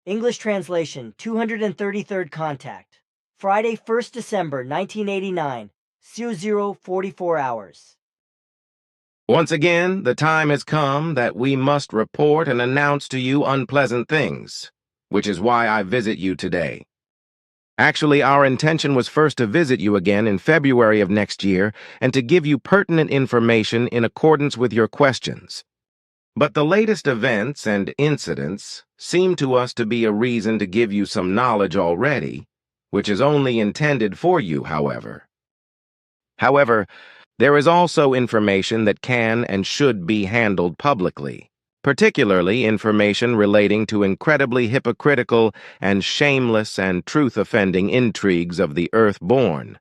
English translation 233rd contact. Friday, 1st December 1989, 0044 hours. Once again, the time has come that we must report and announce to you unpleasant things, which is why I visit you today. Actually, our intention was first to visit you again in February of next year and to give you pertinent information in accordance with your questions. But the latest events and incidents seem to us to be a reason to give you some knowledge already, which is only intended for you, however. There is also information that can and should be handled publicly, particularly information relating to incredibly hypocritical and shameless and truth-offending intrigues of the earth-born,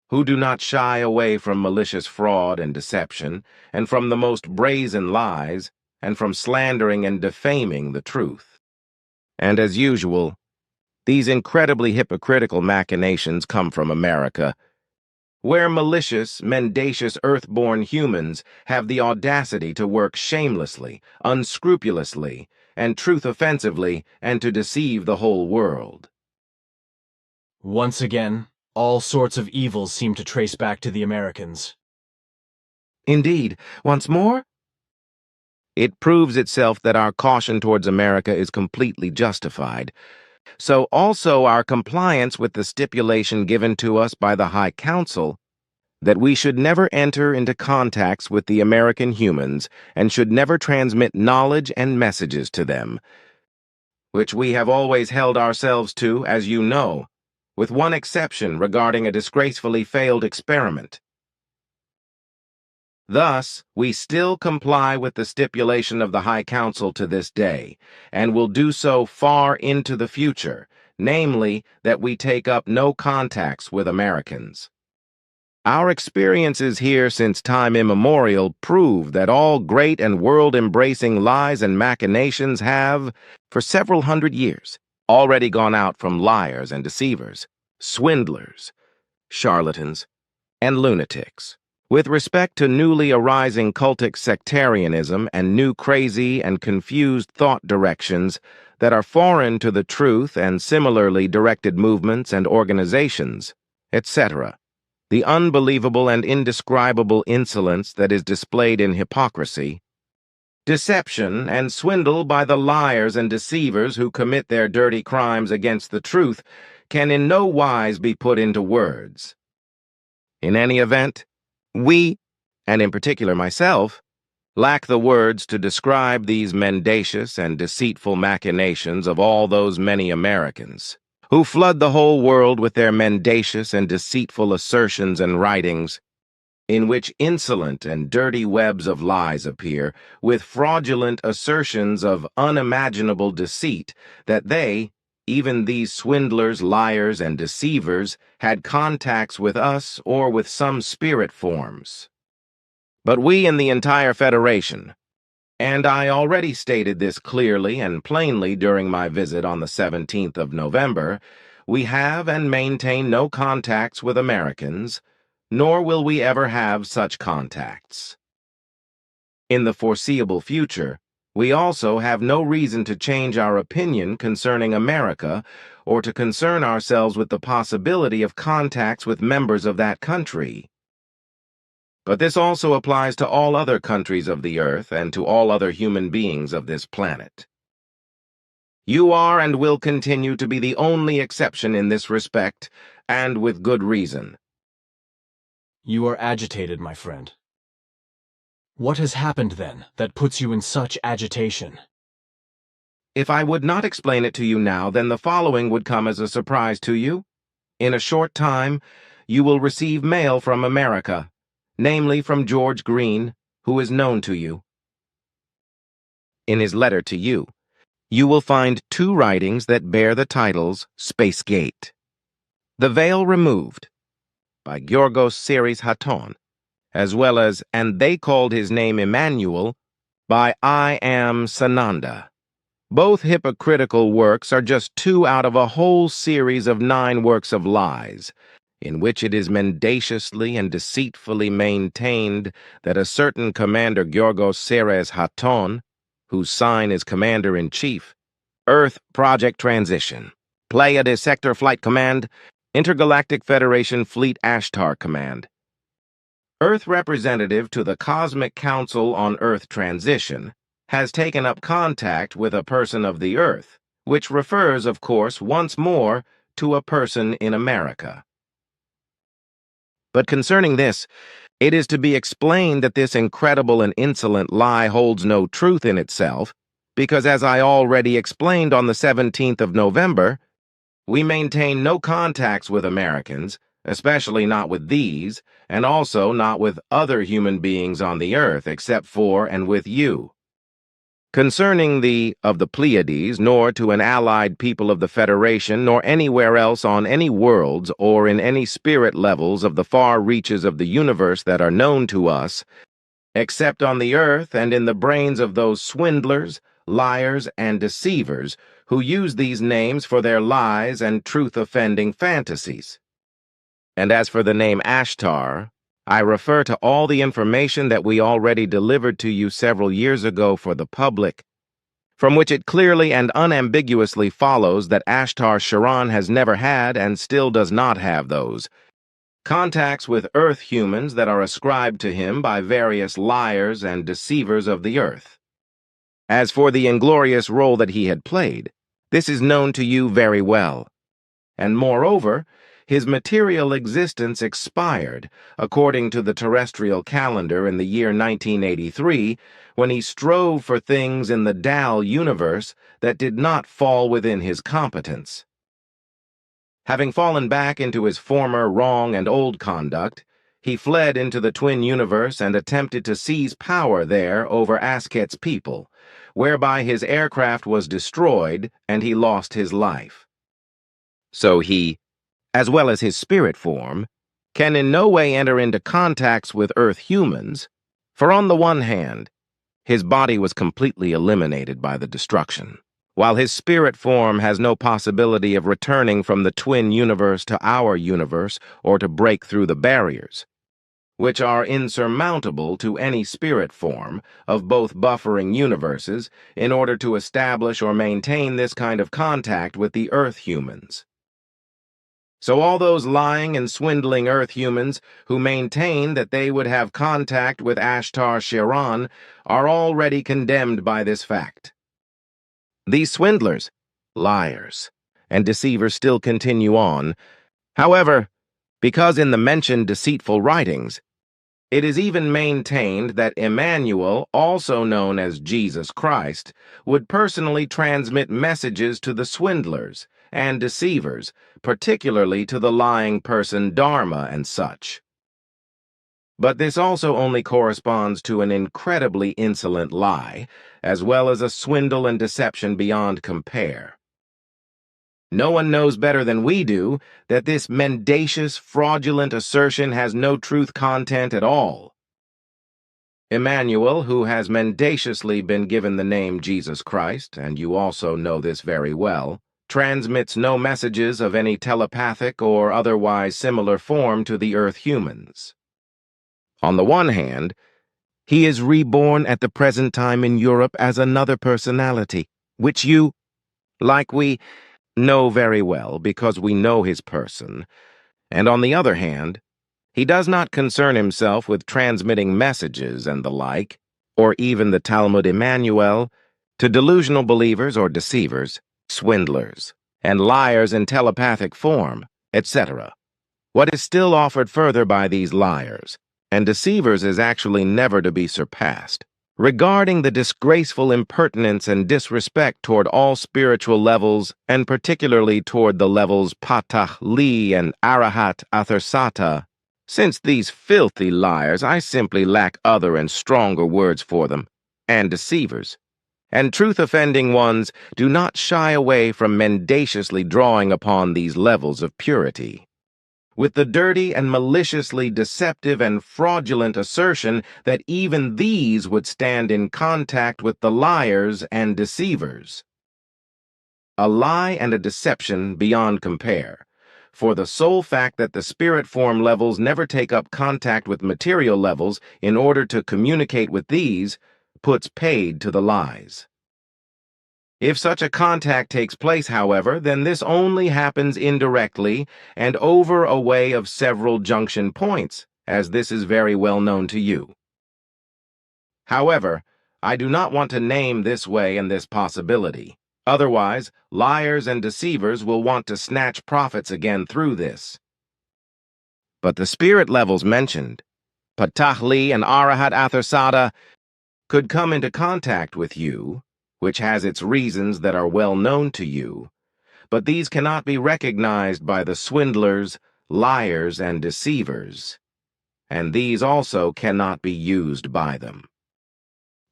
who do not shy away from malicious fraud and deception, and from the most brazen lies, and from slandering and defaming the truth. And as usual, these incredibly hypocritical machinations come from America, where malicious, mendacious earth-born humans have the audacity to work shamelessly, unscrupulously, and truth-offensively, and to deceive the whole world. Once again, all sorts of evils seem to trace back to the Americans. Indeed, once more? It proves itself that our caution towards America is completely justified. So also our compliance with the stipulation given to us by the High Council that we should never enter into contacts with the American humans and should never transmit knowledge and messages to them, which we have always held ourselves to, as you know, with one exception regarding a disgracefully failed experiment. Thus, we still comply with the stipulation of the High Council to this day, and will do so far into the future, namely, that we take up no contacts with Americans. Our experiences here since time immemorial prove that all great and world-embracing lies and machinations have, for several hundred years, already gone out from liars and deceivers, swindlers, charlatans, and lunatics. With respect to newly arising cultic sectarianism and new crazy and confused thought directions that are foreign to the truth and similarly directed movements and organizations, etc., the unbelievable and indescribable insolence that is displayed in hypocrisy, deception, and swindle by the liars and deceivers who commit their dirty crimes against the truth can in no wise be put into words. In any event, we, and in particular myself, lack the words to describe these mendacious and deceitful machinations of all those many Americans who flood the whole world with their mendacious and deceitful assertions and writings, in which insolent and dirty webs of lies appear, with fraudulent assertions of unimaginable deceit that they, even these swindlers, liars, and deceivers, had contacts with us or with some spirit forms. But we in the entire Federation, and I already stated this clearly and plainly during my visit on the 17th of November, we have and maintain no contacts with Americans, nor will we ever have such contacts. In the foreseeable future, we also have no reason to change our opinion concerning America or to concern ourselves with the possibility of contacts with members of that country. But this also applies to all other countries of the earth and to all other human beings of this planet. You are and will continue to be the only exception in this respect, and with good reason. You are agitated, my friend. What has happened, then, that puts you in such agitation? If I would not explain it to you now, then the following would come as a surprise to you. In a short time, you will receive mail from America, namely from George Green, who is known to you. In his letter to you, you will find two writings that bear the titles Space Gate, The Veil Removed, by Giorgos Series Haton, as well as And They Called His Name Emmanuel, by I Am Sananda. Both hypocritical works are just two out of a whole series of 9 works of lies, in which it is mendaciously and deceitfully maintained that a certain Commander Giorgos Seres Haton, whose sign is Commander-in-Chief, Earth Project Transition, Pleiades Sector Flight Command, Intergalactic Federation Fleet Ashtar Command. Earth representative to the Cosmic Council on Earth Transition has taken up contact with a person of the Earth, which refers, of course, once more to a person in America. But concerning this, it is to be explained that this incredible and insolent lie holds no truth in itself, because as I already explained on the 17th of November, we maintain no contacts with Americans, especially not with these, and also not with other human beings on the earth except for and with you. Concerning the Pleiades, nor to an allied people of the Federation, nor anywhere else on any worlds or in any spirit levels of the far reaches of the universe that are known to us, except on the earth and in the brains of those swindlers, liars, and deceivers who use these names for their lies and truth-offending fantasies. And as for the name Ashtar, I refer to all the information that we already delivered to you several years ago for the public, from which it clearly and unambiguously follows that Ashtar Sharan has never had and still does not have those contacts with Earth humans that are ascribed to him by various liars and deceivers of the Earth. As for the inglorious role that he had played, this is known to you very well. And moreover, his material existence expired, according to the terrestrial calendar in the year 1983, when he strove for things in the Dal universe that did not fall within his competence. Having fallen back into his former wrong and old conduct, he fled into the twin universe and attempted to seize power there over Asket's people, whereby his aircraft was destroyed and he lost his life. So he, as well as his spirit form, can in no way enter into contacts with Earth humans, for on the one hand, his body was completely eliminated by the destruction, while his spirit form has no possibility of returning from the twin universe to our universe or to break through the barriers, which are insurmountable to any spirit form of both buffering universes in order to establish or maintain this kind of contact with the Earth humans. So all those lying and swindling Earth humans who maintain that they would have contact with Ashtar Sharan are already condemned by this fact. These swindlers, liars, and deceivers still continue on. However, because in the mentioned deceitful writings, it is even maintained that Emmanuel, also known as Jesus Christ, would personally transmit messages to the swindlers and deceivers, particularly to the lying person Dharma and such. But this also only corresponds to an incredibly insolent lie, as well as a swindle and deception beyond compare. No one knows better than we do that this mendacious, fraudulent assertion has no truth content at all. Emmanuel, who has mendaciously been given the name Jesus Christ, and you also know this very well, transmits no messages of any telepathic or otherwise similar form to the Earth humans. On the one hand, he is reborn at the present time in Europe as another personality, which you, like we, know very well because we know his person, and on the other hand, he does not concern himself with transmitting messages and the like, or even the Talmud Emmanuel, to delusional believers or deceivers, swindlers, and liars in telepathic form, etc. What is still offered further by these liars and deceivers is actually never to be surpassed. Regarding the disgraceful impertinence and disrespect toward all spiritual levels, and particularly toward the levels Ptaah Li and Arahat Athersata, since these filthy liars, I simply lack other and stronger words for them, and deceivers, and truth-offending ones do not shy away from mendaciously drawing upon these levels of purity, with the dirty and maliciously deceptive and fraudulent assertion that even these would stand in contact with the liars and deceivers. A lie and a deception beyond compare, for the sole fact that the spirit form levels never take up contact with material levels in order to communicate with these puts paid to the lies. If such a contact takes place, however, then this only happens indirectly and over a way of several junction points, as this is very well known to you. However, I do not want to name this way and this possibility. Otherwise, liars and deceivers will want to snatch profits again through this. But the spirit levels mentioned, Ptaah and Arahat Athersata, could come into contact with you, which has its reasons that are well known to you, but these cannot be recognized by the swindlers, liars, and deceivers, and these also cannot be used by them.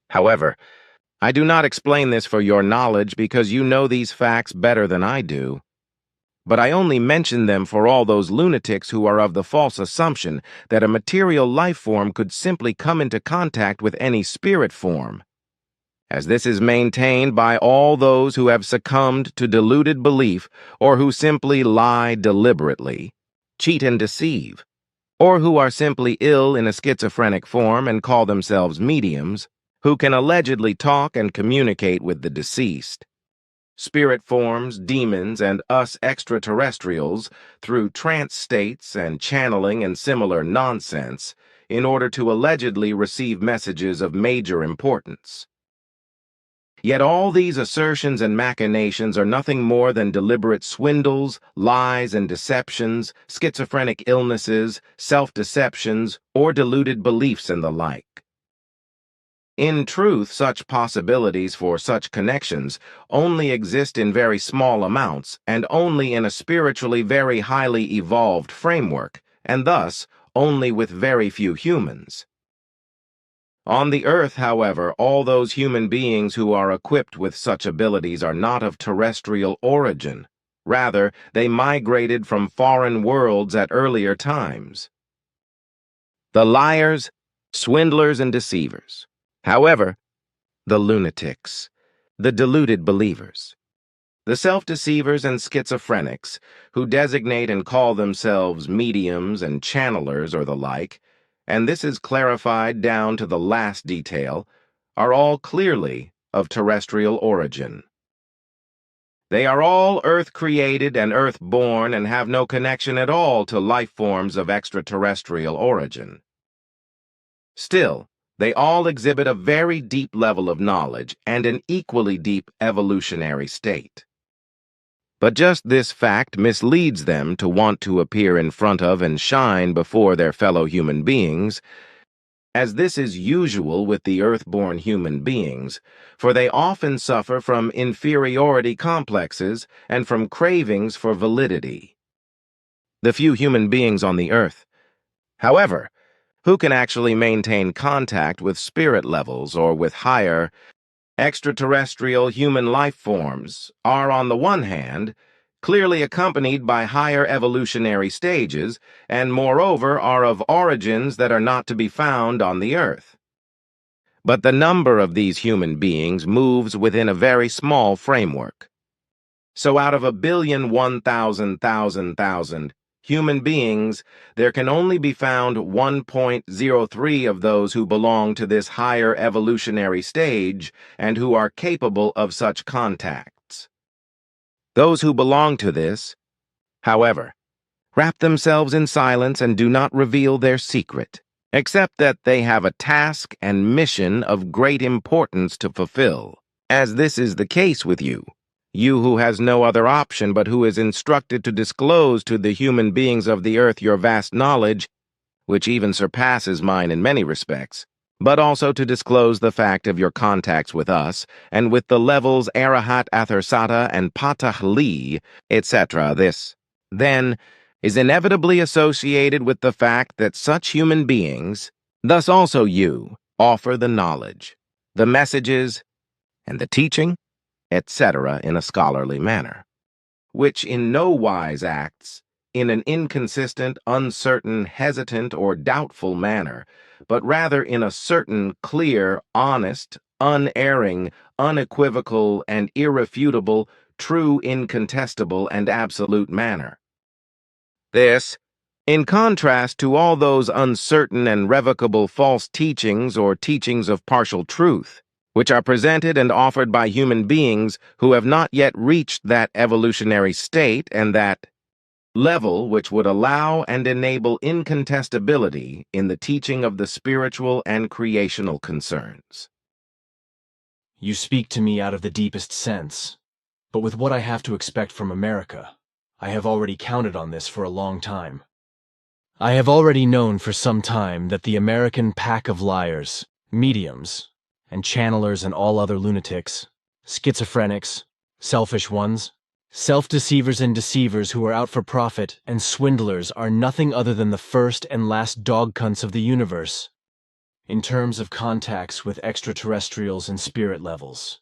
However, I do not explain this for your knowledge because you know these facts better than I do. But I only mention them for all those lunatics who are of the false assumption that a material life form could simply come into contact with any spirit form, as this is maintained by all those who have succumbed to deluded belief or who simply lie deliberately, cheat and deceive, or who are simply ill in a schizophrenic form and call themselves mediums, who can allegedly talk and communicate with the deceased. Spirit forms, demons, and us extraterrestrials through trance states and channeling and similar nonsense in order to allegedly receive messages of major importance. Yet all these assertions and machinations are nothing more than deliberate swindles, lies and deceptions, schizophrenic illnesses, self-deceptions, or deluded beliefs and the like. In truth, such possibilities for such connections only exist in very small amounts and only in a spiritually very highly evolved framework, and thus only with very few humans. On the earth, however, all those human beings who are equipped with such abilities are not of terrestrial origin. Rather, they migrated from foreign worlds at earlier times. The liars, swindlers, and deceivers. However, the lunatics, the deluded believers, the self-deceivers and schizophrenics, who designate and call themselves mediums and channelers or the like, and this is clarified down to the last detail, are all clearly of terrestrial origin. They are all Earth-created and Earth-born and have no connection at all to life forms of extraterrestrial origin. Still, they all exhibit a very deep level of knowledge and an equally deep evolutionary state. But just this fact misleads them to want to appear in front of and shine before their fellow human beings, as this is usual with the earth-born human beings, for they often suffer from inferiority complexes and from cravings for validity. The few human beings on the earth, however, who can actually maintain contact with spirit levels or with higher, extraterrestrial human life forms are, on the one hand, clearly accompanied by higher evolutionary stages and, moreover, are of origins that are not to be found on the Earth. But the number of these human beings moves within a very small framework. So out of 1,000,000,000,000 human beings, there can only be found 1.03 of those who belong to this higher evolutionary stage and who are capable of such contacts. Those who belong to this, however, wrap themselves in silence and do not reveal their secret, except that they have a task and mission of great importance to fulfill, as this is the case with you. You who has no other option but who is instructed to disclose to the human beings of the earth your vast knowledge, which even surpasses mine in many respects, but also to disclose the fact of your contacts with us and with the levels Arahat Athersata and Ptaah, etc. This, then, is inevitably associated with the fact that such human beings, thus also you, offer the knowledge, the messages, and the teaching, etc. in a scholarly manner, which in no wise acts in an inconsistent, uncertain, hesitant, or doubtful manner, but rather in a certain, clear, honest, unerring, unequivocal, and irrefutable, true, incontestable, and absolute manner. This, in contrast to all those uncertain and revocable false teachings or teachings of partial truth, which are presented and offered by human beings who have not yet reached that evolutionary state and that level which would allow and enable incontestability in the teaching of the spiritual and creational concerns. You speak to me out of the deepest sense, but with what I have to expect from America, I have already counted on this for a long time. I have already known for some time that the American pack of liars, mediums, and channelers and all other lunatics, schizophrenics, selfish ones, self-deceivers and deceivers who are out for profit, and swindlers are nothing other than the first and last dog-cunts of the universe, in terms of contacts with extraterrestrials and spirit levels,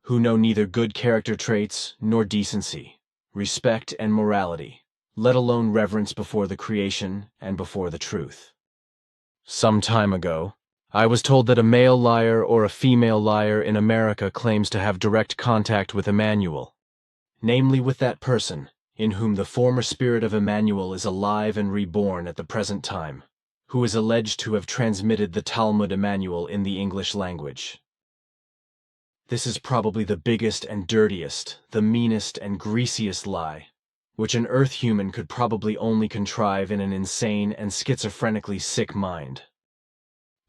who know neither good character traits nor decency, respect and morality, let alone reverence before the creation and before the truth. Some time ago, I was told that a male liar or a female liar in America claims to have direct contact with Emmanuel, namely with that person in whom the former spirit of Emmanuel is alive and reborn at the present time, who is alleged to have transmitted the Talmud Emmanuel in the English language. This is probably the biggest and dirtiest, the meanest and greasiest lie, which an earth human could probably only contrive in an insane and schizophrenically sick mind.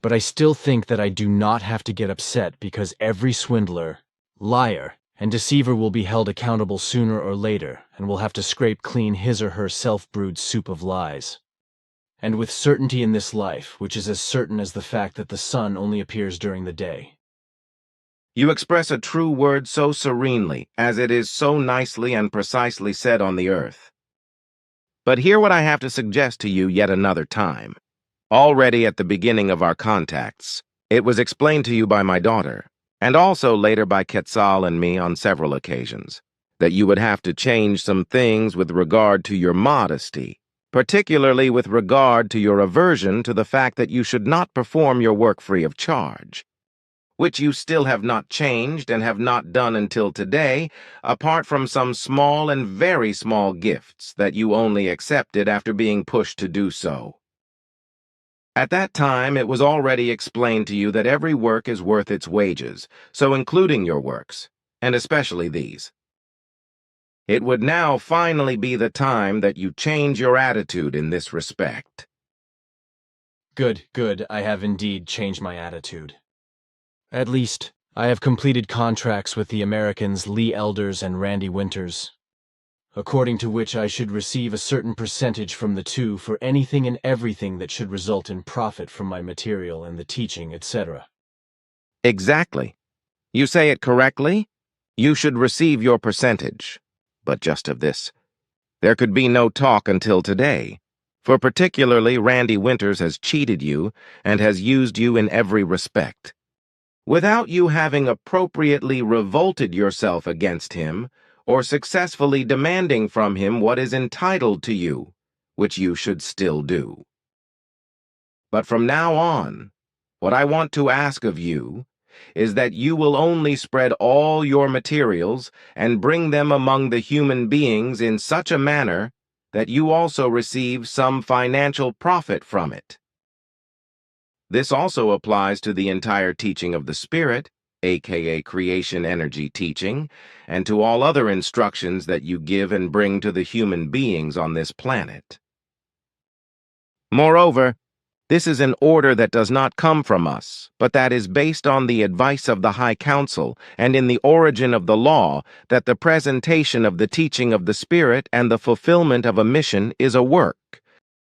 But I still think that I do not have to get upset because every swindler, liar, and deceiver will be held accountable sooner or later and will have to scrape clean his or her self-brewed soup of lies. And with certainty in this life, which is as certain as the fact that the sun only appears during the day. You express a true word so serenely, as it is so nicely and precisely said on the earth. But hear what I have to suggest to you yet another time. Already at the beginning of our contacts, it was explained to you by my daughter, and also later by Quetzal and me on several occasions, that you would have to change some things with regard to your modesty, particularly with regard to your aversion to the fact that you should not perform your work free of charge, which you still have not changed and have not done until today, apart from some small and very small gifts that you only accepted after being pushed to do so. At that time, it was already explained to you that every work is worth its wages, so including your works, and especially these. It would now finally be the time that you change your attitude in this respect. Good, I have indeed changed my attitude. At least, I have completed contracts with the Americans Lee Elders and Randy Winters, according to which I should receive a certain percentage from the two for anything and everything that should result in profit from my material and the teaching, etc. Exactly. You say it correctly. You should receive your percentage. But just of this, there could be no talk until today, for particularly Randy Winters has cheated you and has used you in every respect. Without you having appropriately revolted yourself against him, or successfully demanding from him what is entitled to you, which you should still do. But from now on, what I want to ask of you is that you will only spread all your materials and bring them among the human beings in such a manner that you also receive some financial profit from it. This also applies to the entire teaching of the Spirit, aka creation energy teaching, and to all other instructions that you give and bring to the human beings on this planet. Moreover, this is an order that does not come from us, but that is based on the advice of the High Council and in the origin of the law that the presentation of the teaching of the Spirit and the fulfillment of a mission is a work,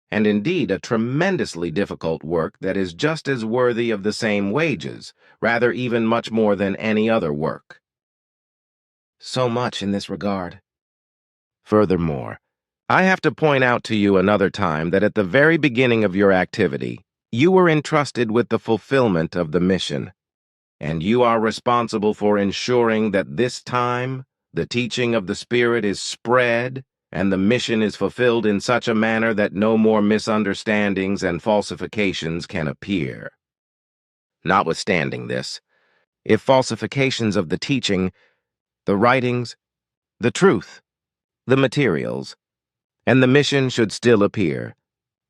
and indeed a tremendously difficult work that is just as worthy of the same wages, rather even much more than any other work. So much in this regard. Furthermore, I have to point out to you another time that at the very beginning of your activity, you were entrusted with the fulfillment of the mission, and you are responsible for ensuring that this time the teaching of the Spirit is spread and the mission is fulfilled in such a manner that no more misunderstandings and falsifications can appear. Notwithstanding this, if falsifications of the teaching, the writings, the truth, the materials, and the mission should still appear,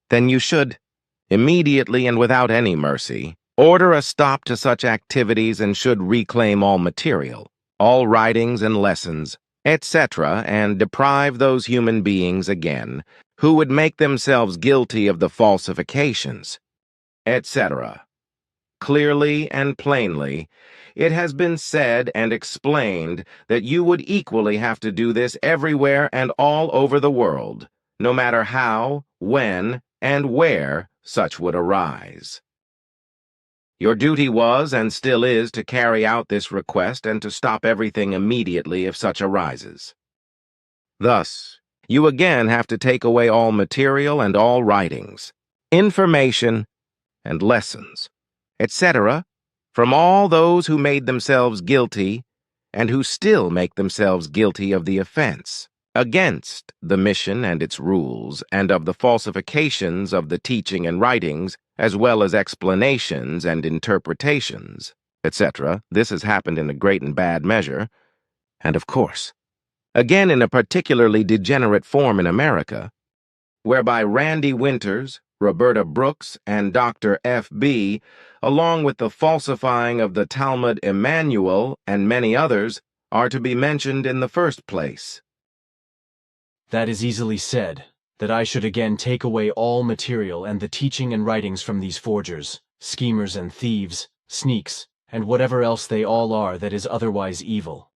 then you should, immediately and without any mercy, Order a stop to such activities and should reclaim all material, all writings and lessons, etc., and deprive those human beings again who would make themselves guilty of the falsifications, etc. Clearly and plainly, it has been said and explained that you would equally have to do this everywhere and all over the world, no matter how, when, and where such would arise. Your duty was and still is to carry out this request and to stop everything immediately if such arises. Thus, you again have to take away all material and all writings, information and lessons, etc., from all those who made themselves guilty and who still make themselves guilty of the offense, against the mission and its rules, and of the falsifications of the teaching and writings, as well as explanations and interpretations, etc. This has happened in a great and bad measure, and of course, again in a particularly degenerate form in America, whereby Randy Winters, Roberta Brooks, and Dr. F.B., along with the falsifying of the Talmud Emmanuel and many others, are to be mentioned in the first place. That is easily said, that I should again take away all material and the teaching and writings from these forgers, schemers and thieves, sneaks, and whatever else they all are that is otherwise evil.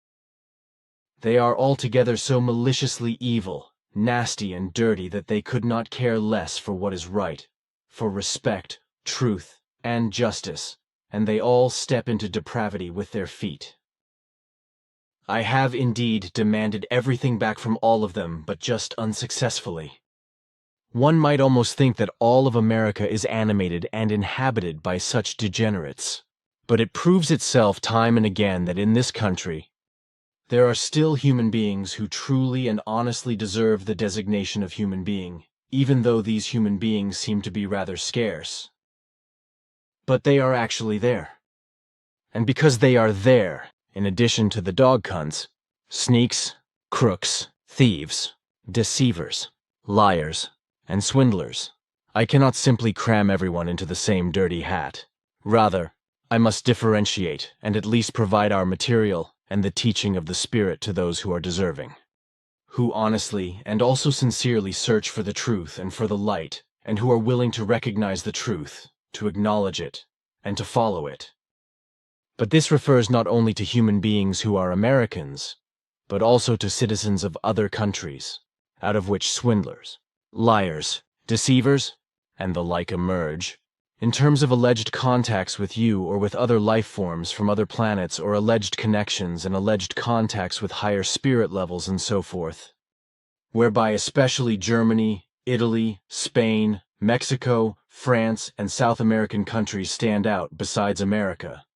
They are altogether so maliciously evil, nasty and dirty that they could not care less for what is right, for respect, truth, and justice, and they all step into depravity with their feet. I have indeed demanded everything back from all of them, but just unsuccessfully. One might almost think that all of America is animated and inhabited by such degenerates, but it proves itself time and again that in this country, there are still human beings who truly and honestly deserve the designation of human being, even though these human beings seem to be rather scarce. But they are actually there. And because they are there, in addition to the dog cunts, sneaks, crooks, thieves, deceivers, liars, and swindlers, I cannot simply cram everyone into the same dirty hat. Rather, I must differentiate and at least provide our material and the teaching of the Spirit to those who are deserving, who honestly and also sincerely search for the truth and for the light, and who are willing to recognize the truth, to acknowledge it, and to follow it. But this refers not only to human beings who are Americans, but also to citizens of other countries, out of which swindlers, liars, deceivers, and the like emerge, in terms of alleged contacts with you or with other life forms from other planets, or alleged connections and alleged contacts with higher spirit levels and so forth, whereby especially Germany, Italy, Spain, Mexico, France, and South American countries stand out besides America.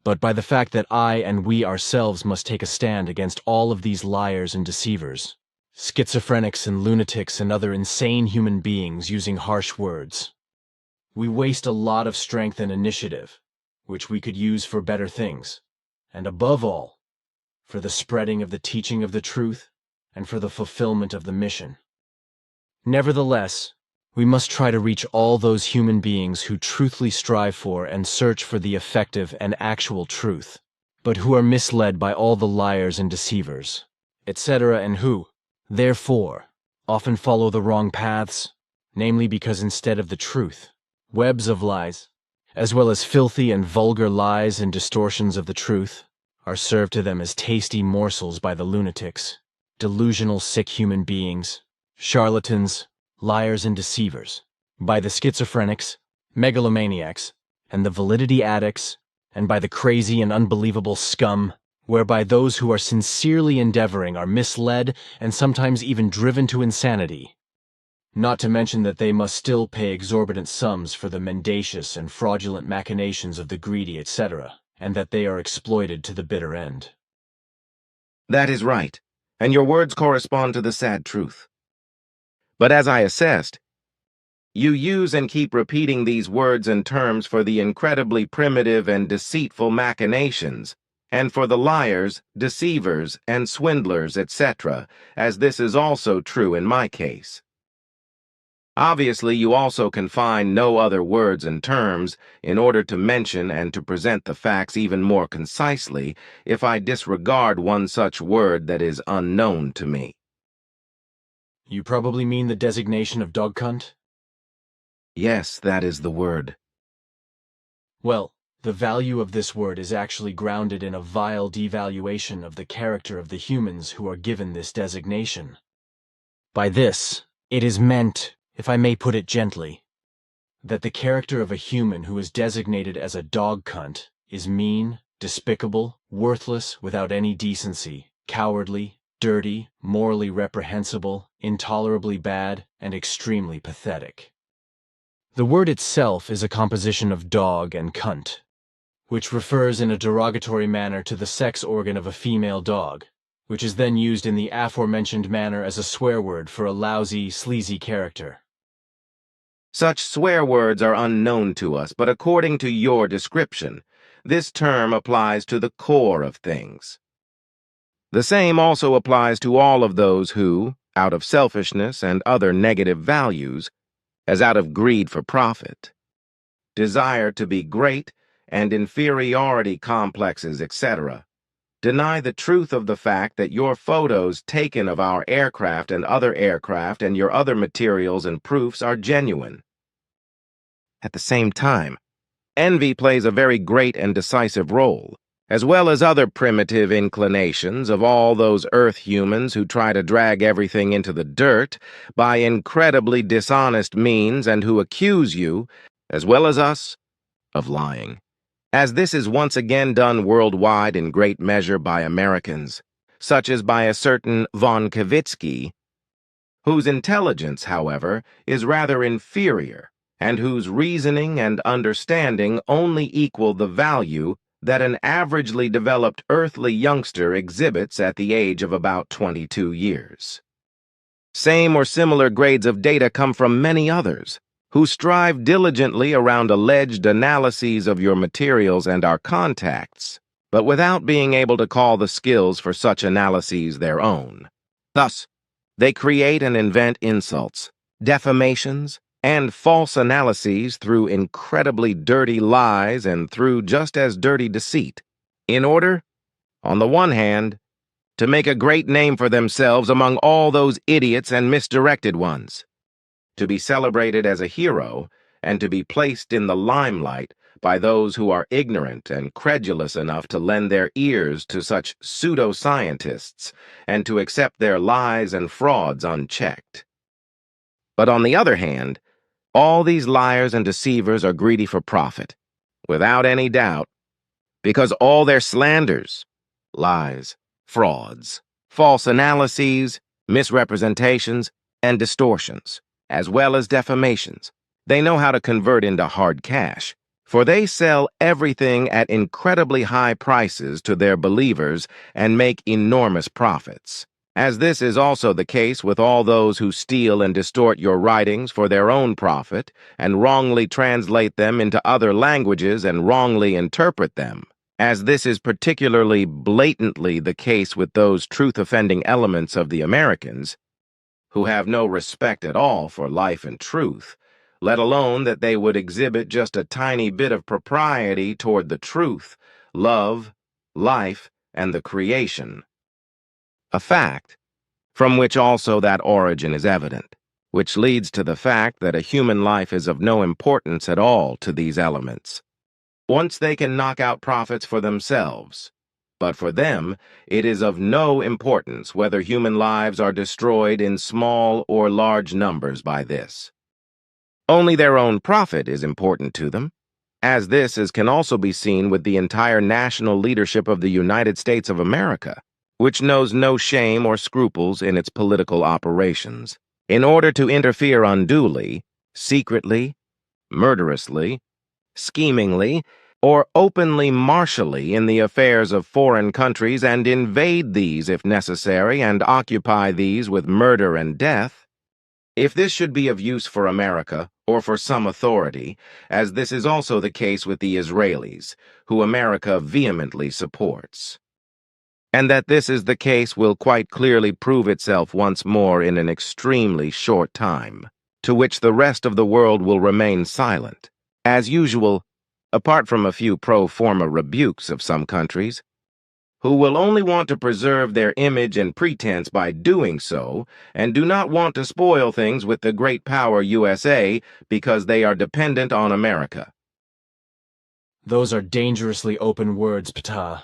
But by the fact that I and we ourselves must take a stand against all of these liars and deceivers, schizophrenics and lunatics and other insane human beings using harsh words, we waste a lot of strength and initiative, which we could use for better things, and above all, for the spreading of the teaching of the truth and for the fulfillment of the mission. Nevertheless, we must try to reach all those human beings who truthfully strive for and search for the effective and actual truth, but who are misled by all the liars and deceivers, etc., and who, therefore, often follow the wrong paths, namely because instead of the truth, webs of lies, as well as filthy and vulgar lies and distortions of the truth, are served to them as tasty morsels by the lunatics, delusional sick human beings, charlatans, liars and deceivers, by the schizophrenics, megalomaniacs, and the validity addicts, and by the crazy and unbelievable scum, whereby those who are sincerely endeavoring are misled and sometimes even driven to insanity. Not to mention that they must still pay exorbitant sums for the mendacious and fraudulent machinations of the greedy, etc., and that they are exploited to the bitter end. That is right, and your words correspond to the sad truth. But as I assessed, you use and keep repeating these words and terms for the incredibly primitive and deceitful machinations, and for the liars, deceivers, and swindlers, etc., as this is also true in my case. Obviously, you also can find no other words and terms in order to mention and to present the facts even more concisely if I disregard one such word that is unknown to me. You probably mean the designation of dog cunt? Yes, that is the word. Well, the value of this word is actually grounded in a vile devaluation of the character of the humans who are given this designation. By this, it is meant, if I may put it gently, that the character of a human who is designated as a dog cunt is mean, despicable, worthless, without any decency, cowardly, dirty, morally reprehensible, intolerably bad, and extremely pathetic. The word itself is a composition of dog and cunt, which refers in a derogatory manner to the sex organ of a female dog, which is then used in the aforementioned manner as a swear word for a lousy, sleazy character. Such swear words are unknown to us, but according to your description, this term applies to the core of things. The same also applies to all of those who, out of selfishness and other negative values, as out of greed for profit, desire to be great and inferiority complexes, etc., deny the truth of the fact that your photos taken of our aircraft and other aircraft and your other materials and proofs are genuine. At the same time, envy plays a very great and decisive role, as well as other primitive inclinations of all those Earth humans who try to drag everything into the dirt by incredibly dishonest means and who accuse you, as well as us, of lying. As this is once again done worldwide in great measure by Americans, such as by a certain von Kavitsky, whose intelligence, however, is rather inferior, and whose reasoning and understanding only equal the value that an averagely developed earthly youngster exhibits at the age of about 22 years. Same or similar grades of data come from many others, who strive diligently around alleged analyses of your materials and our contacts, but without being able to call the skills for such analyses their own. Thus, they create and invent insults, defamations, and false analyses through incredibly dirty lies and through just as dirty deceit, in order, on the one hand, to make a great name for themselves among all those idiots and misdirected ones, to be celebrated as a hero, and to be placed in the limelight by those who are ignorant and credulous enough to lend their ears to such pseudo-scientists and to accept their lies and frauds unchecked. But on the other hand, all these liars and deceivers are greedy for profit, without any doubt, because all their slanders, lies, frauds, false analyses, misrepresentations, and distortions, as well as defamations, they know how to convert into hard cash, for they sell everything at incredibly high prices to their believers and make enormous profits. As this is also the case with all those who steal and distort your writings for their own profit and wrongly translate them into other languages and wrongly interpret them. As this is particularly blatantly the case with those truth-offending elements of the Americans, who have no respect at all for life and truth, let alone that they would exhibit just a tiny bit of propriety toward the truth, love, life, and the creation. A fact, from which also that origin is evident, which leads to the fact that a human life is of no importance at all to these elements. Once they can knock out profits for themselves, but for them it is of no importance whether human lives are destroyed in small or large numbers by this. Only their own profit is important to them, as this can also be seen with the entire national leadership of the United States of America, which knows no shame or scruples in its political operations, in order to interfere unduly, secretly, murderously, schemingly, or openly martially in the affairs of foreign countries and invade these if necessary and occupy these with murder and death. If this should be of use for America or for some authority, as this is also the case with the Israelis, who America vehemently supports. And that this is the case will quite clearly prove itself once more in an extremely short time. to which the rest of the world will remain silent. As usual, apart from a few pro forma rebukes of some countries, who will only want to preserve their image and pretense by doing so, and do not want to spoil things with the great power USA because they are dependent on America. Those are dangerously open words, Ptaah,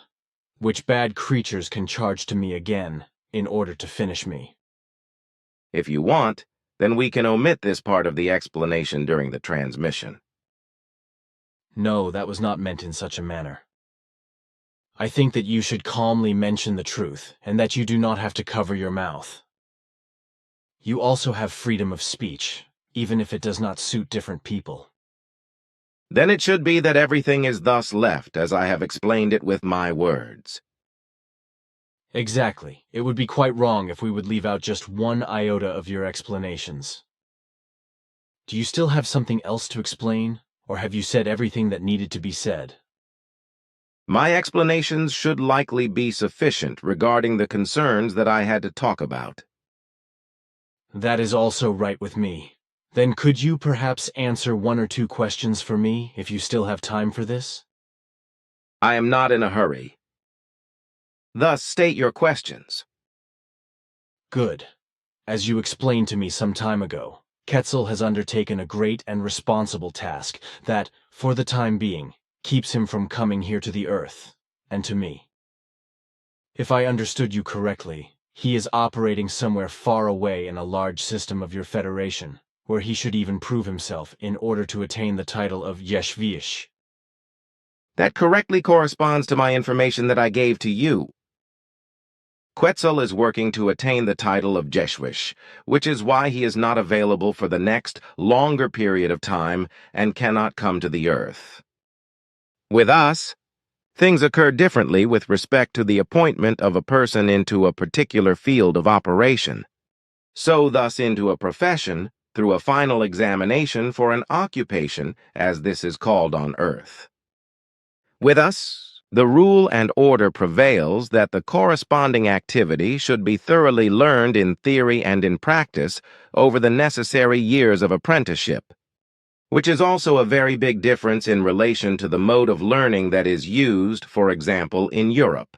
which bad creatures can charge to me again in order to finish me. If you want, then we can omit this part of the explanation during the transmission. No, that was not meant in such a manner. I think that you should calmly mention the truth, and that you do not have to cover your mouth. You also have freedom of speech, even if it does not suit different people. Then it should be that everything is thus left as I have explained it with my words. Exactly. It would be quite wrong if we would leave out just one iota of your explanations. Do you still have something else to explain, or have you said everything that needed to be said? My explanations should likely be sufficient regarding the concerns that I had to talk about. That is also right with me. Then could you perhaps answer one or two questions for me, if you still have time for this? I am not in a hurry. Thus, state your questions. Good. As you explained to me some time ago, Quetzal has undertaken a great and responsible task that, for the time being, keeps him from coming here to the Earth, and to me. If I understood you correctly, he is operating somewhere far away in a large system of your Federation, where he should even prove himself in order to attain the title of Yeshvish. That correctly corresponds to my information that I gave to you. Quetzal is working to attain the title of Jeshwish, which is why he is not available for the next, longer period of time and cannot come to the Earth. With us, things occur differently with respect to the appointment of a person into a particular field of operation, so thus into a profession through a final examination for an occupation, as this is called on Earth. With us, the rule and order prevails that the corresponding activity should be thoroughly learned in theory and in practice over the necessary years of apprenticeship, which is also a very big difference in relation to the mode of learning that is used, for example, in Europe.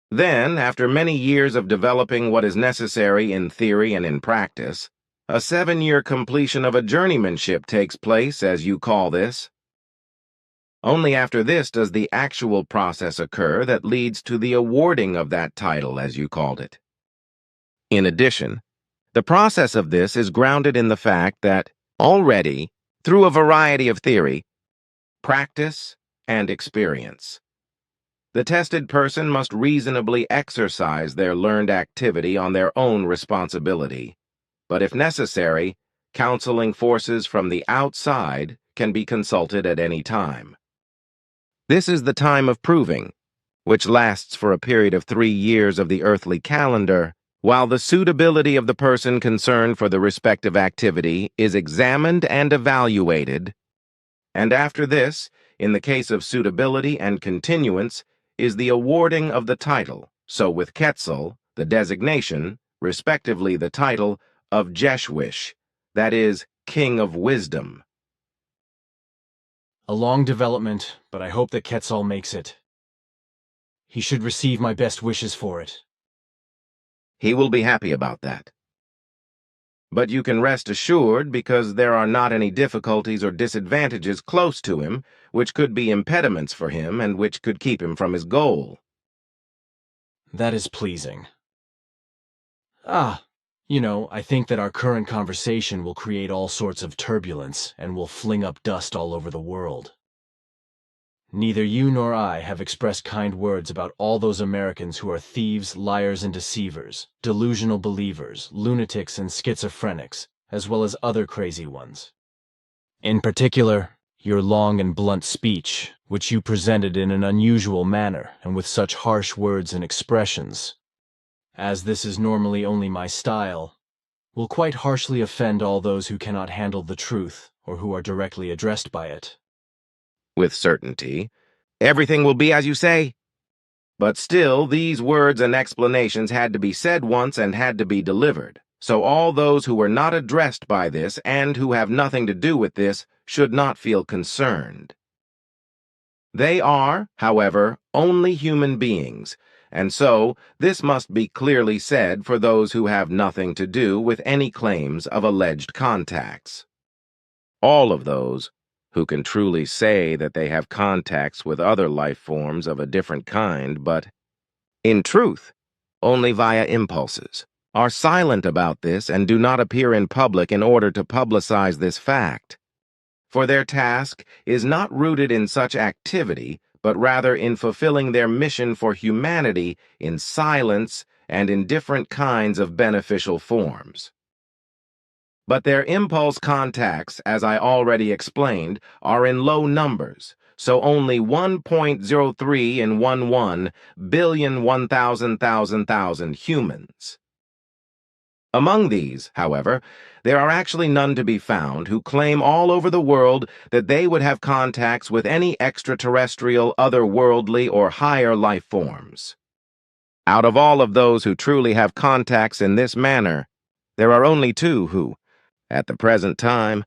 Then, after many years of developing what is necessary in theory and in practice, a 7-year completion of a journeymanship takes place, as you call this. Only after this does the actual process occur that leads to the awarding of that title, as you called it. In addition, the process of this is grounded in the fact that, already, through a variety of theory, practice, and experience, the tested person must reasonably exercise their learned activity on their own responsibility, but if necessary, counseling forces from the outside can be consulted at any time. This is the time of proving, which lasts for a period of 3 years of the earthly calendar, while the suitability of the person concerned for the respective activity is examined and evaluated, and after this, in the case of suitability and continuance, is the awarding of the title, so with Quetzal, the designation, respectively the title, of Jeshwish, that is, King of Wisdom. A long development, but I hope that Quetzal makes it. He should receive my best wishes for it. He will be happy about that. But you can rest assured because there are not any difficulties or disadvantages close to him which could be impediments for him and which could keep him from his goal. That is pleasing. I think that our current conversation will create all sorts of turbulence and will fling up dust all over the world. Neither you nor I have expressed kind words about all those Americans who are thieves, liars, and deceivers, delusional believers, lunatics, and schizophrenics, as well as other crazy ones. In particular, your long and blunt speech, which you presented in an unusual manner and with such harsh words and expressions, as this is normally only my style, will quite harshly offend all those who cannot handle the truth or who are directly addressed by it. With certainty, everything will be as you say. But still, these words and explanations had to be said once and had to be delivered, So all those who were not addressed by this and who have nothing to do with this should not feel concerned. They are, however, only human beings, and so this must be clearly said for those who have nothing to do with any claims of alleged contacts. All of those who can truly say that they have contacts with other life forms of a different kind, but, in truth, only via impulses, are silent about this and do not appear in public in order to publicize this fact. For their task is not rooted in such activity, but rather in fulfilling their mission for humanity in silence and in different kinds of beneficial forms. But their impulse contacts, as I already explained, are in low numbers, so only 1.03 in 11 billion 1,000,000 humans. Among these, however, there are actually none to be found who claim all over the world that they would have contacts with any extraterrestrial, otherworldly, or higher life forms. Out of all of those who truly have contacts in this manner, there are only two who, at the present time,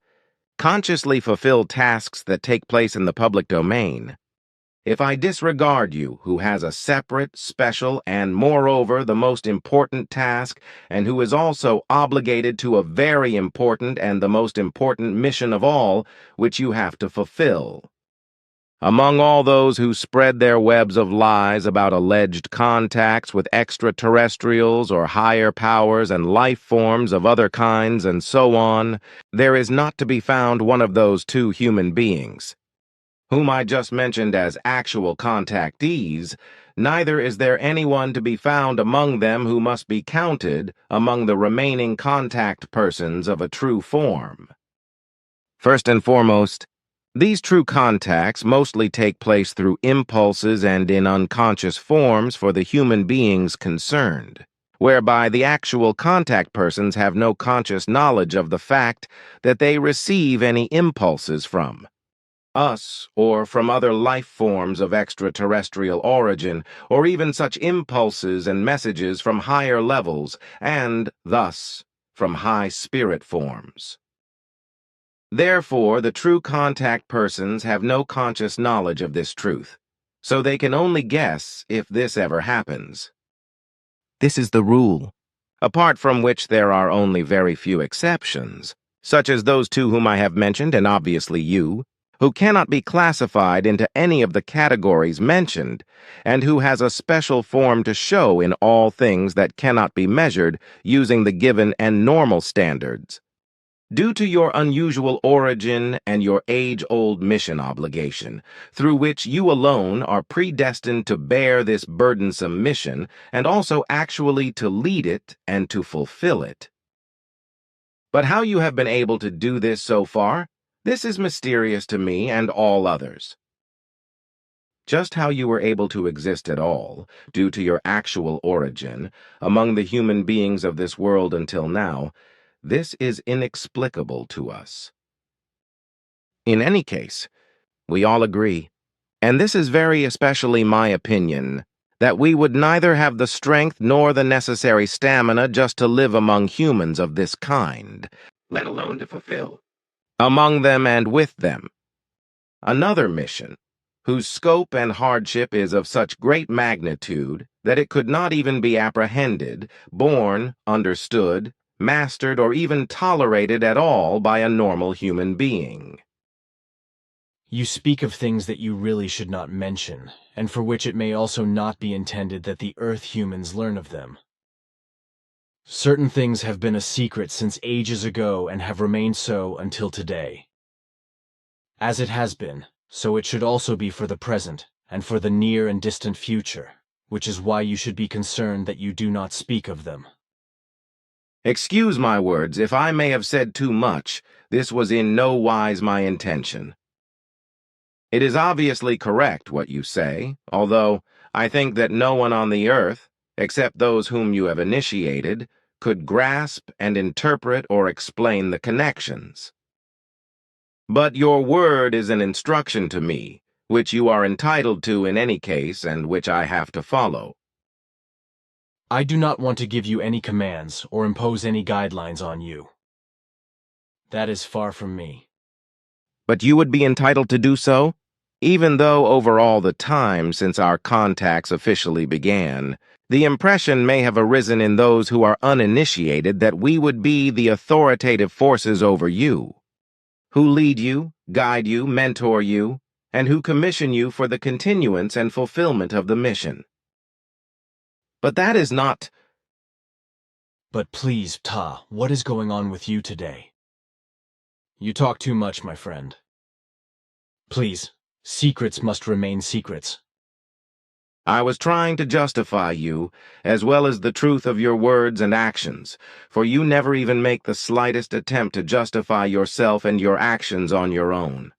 consciously fulfill tasks that take place in the public domain. If I disregard you, who has a separate, special, and moreover the most important task, and who is also obligated to a very important and the most important mission of all, which you have to fulfill. Among all those who spread their webs of lies about alleged contacts with extraterrestrials or higher powers and life forms of other kinds and so on, there is not to be found one of those two human beings, whom I just mentioned as actual contactees. Neither is there anyone to be found among them who must be counted among the remaining contact persons of a true form. First and foremost, these true contacts mostly take place through impulses and in unconscious forms for the human beings concerned, whereby the actual contact persons have no conscious knowledge of the fact that they receive any impulses from us, or from other life forms of extraterrestrial origin, or even such impulses and messages from higher levels, and, thus, from high spirit forms. Therefore, the true contact persons have no conscious knowledge of this truth, so they can only guess if this ever happens. This is the rule, apart from which there are only very few exceptions, such as those two whom I have mentioned, and obviously you, who cannot be classified into any of the categories mentioned, and who has a special form to show in all things that cannot be measured using the given and normal standards. Due to your unusual origin and your age-old mission obligation, through which you alone are predestined to bear this burdensome mission and also actually to lead it and to fulfill it. But how you have been able to do this so far, this is mysterious to me and all others. Just how you were able to exist at all, due to your actual origin, among the human beings of this world until now, this is inexplicable to us. In any case, we all agree, and this is very especially my opinion, that we would neither have the strength nor the necessary stamina just to live among humans of this kind, let alone to fulfill, among them and with them, another mission, whose scope and hardship is of such great magnitude that it could not even be apprehended, borne, understood, mastered, or even tolerated at all by a normal human being. You speak of things that you really should not mention, and for which it may also not be intended that the Earth humans learn of them. Certain things have been a secret since ages ago and have remained so until today. As it has been, so it should also be for the present and for the near and distant future, which is why you should be concerned that you do not speak of them. Excuse my words, if I may have said too much, this was in no wise my intention. It is obviously correct what you say, although I think that no one on the earth, except those whom you have initiated, could grasp and interpret or explain the connections. But your word is an instruction to me, which you are entitled to in any case and which I have to follow. I do not want to give you any commands or impose any guidelines on you. That is far from me. But you would be entitled to do so? Even though over all the time since our contacts officially began, the impression may have arisen in those who are uninitiated that we would be the authoritative forces over you, who lead you, guide you, mentor you, and who commission you for the continuance and fulfillment of the mission. But that is not... But please, Ptaah, what is going on with you today? You talk too much, my friend. Please, secrets must remain secrets. I was trying to justify you, as well as the truth of your words and actions, for you never even make the slightest attempt to justify yourself and your actions on your own.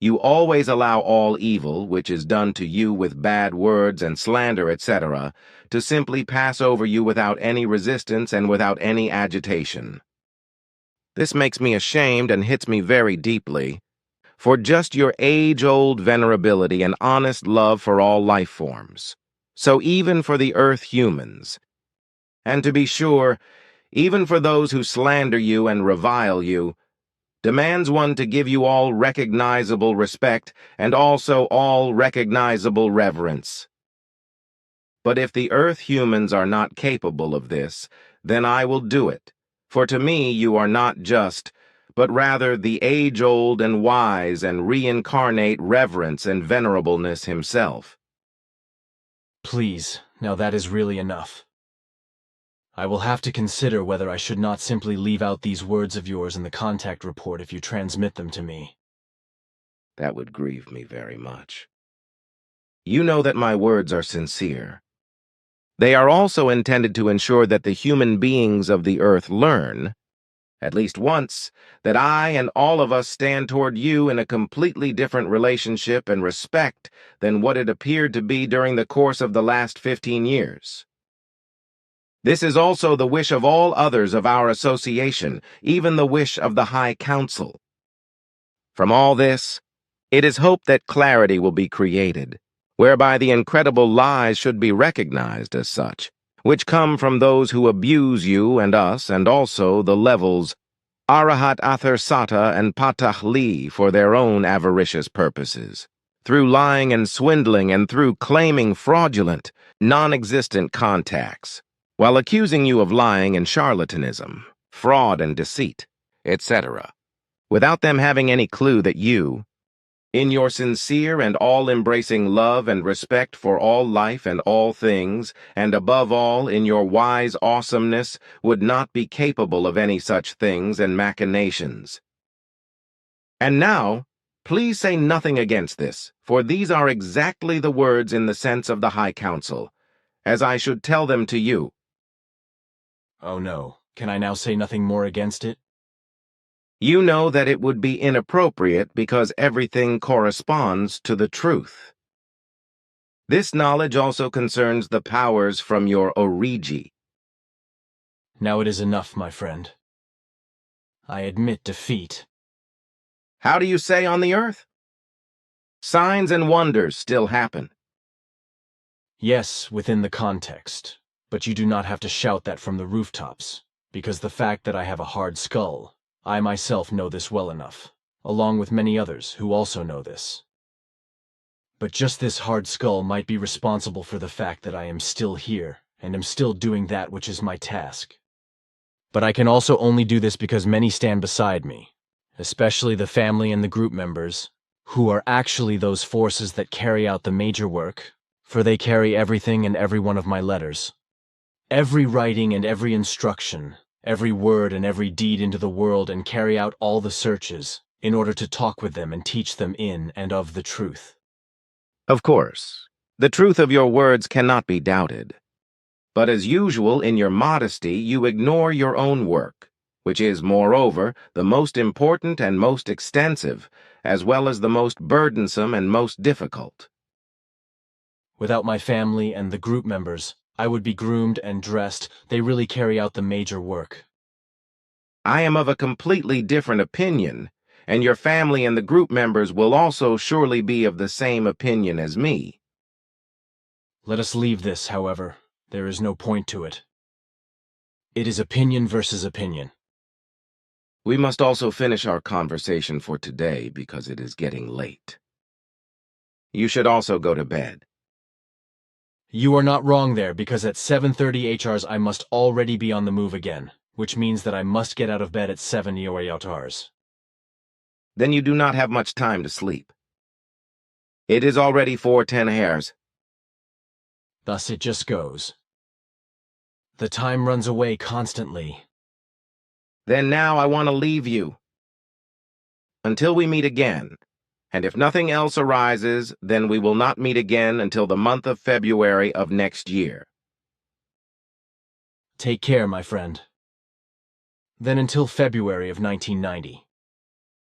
You always allow all evil, which is done to you with bad words and slander, etc., to simply pass over you without any resistance and without any agitation. This makes me ashamed and hits me very deeply, for just your age-old venerability and honest love for all life forms. So even for the Earth humans, and to be sure, even for those who slander you and revile you, demands one to give you all recognizable respect and also all recognizable reverence. But if the Earth humans are not capable of this, then I will do it, for to me you are not just, but rather the age-old and wise and reincarnate reverence and venerableness himself. Please, now that is really enough. I will have to consider whether I should not simply leave out these words of yours in the contact report if you transmit them to me. That would grieve me very much. You know that my words are sincere. They are also intended to ensure that the human beings of the Earth learn, at least once, that I and all of us stand toward you in a completely different relationship and respect than what it appeared to be during the course of the last 15 years. This is also the wish of all others of our association, even the wish of the High Council. From all this, it is hoped that clarity will be created, whereby the incredible lies should be recognized as such, which come from those who abuse you and us, and also the levels Arahat Athersata and Ptaah for their own avaricious purposes, through lying and swindling and through claiming fraudulent, non-existent contacts, while accusing you of lying and charlatanism, fraud and deceit, etc., without them having any clue that you, in your sincere and all-embracing love and respect for all life and all things, and above all in your wise awesomeness, would not be capable of any such things and machinations. And now, please say nothing against this, for these are exactly the words in the sense of the High Council, as I should tell them to you. Oh no, can I now say nothing more against it? You know that it would be inappropriate because everything corresponds to the truth. This knowledge also concerns the powers from your origi. Now it is enough, my friend. I admit defeat. How do you say on the earth? Signs and wonders still happen. Yes, within the context, but you do not have to shout that from the rooftops, because the fact that I have a hard skull, I myself know this well enough, along with many others who also know this. But just this hard skull might be responsible for the fact that I am still here and am still doing that which is my task. But I can also only do this because many stand beside me, especially the family and the group members, who are actually those forces that carry out the major work, for they carry everything and every one of my letters. Every writing and every instruction, every word and every deed into the world, and carry out all the searches, in order to talk with them and teach them in and of the truth. Of course, the truth of your words cannot be doubted. But as usual in your modesty, you ignore your own work, which is, moreover, the most important and most extensive, as well as the most burdensome and most difficult. Without my family and the group members, I would be groomed and dressed. They really carry out the major work. I am of a completely different opinion, and your family and the group members will also surely be of the same opinion as me. Let us leave this, however, There is no point to it. It is opinion versus opinion. We must also finish our conversation for today because it is getting late. You should also go to bed. You are not wrong there, because at 7:30 HRs I must already be on the move again, which means that I must get out of bed at 7 HRs. Then you do not have much time to sleep. It is already 4:10 hairs. Thus it just goes. The time runs away constantly. Then now I want to leave you. Until we meet again. And if nothing else arises, then we will not meet again until the month of February of next year. Take care, my friend. Then until February of 1990.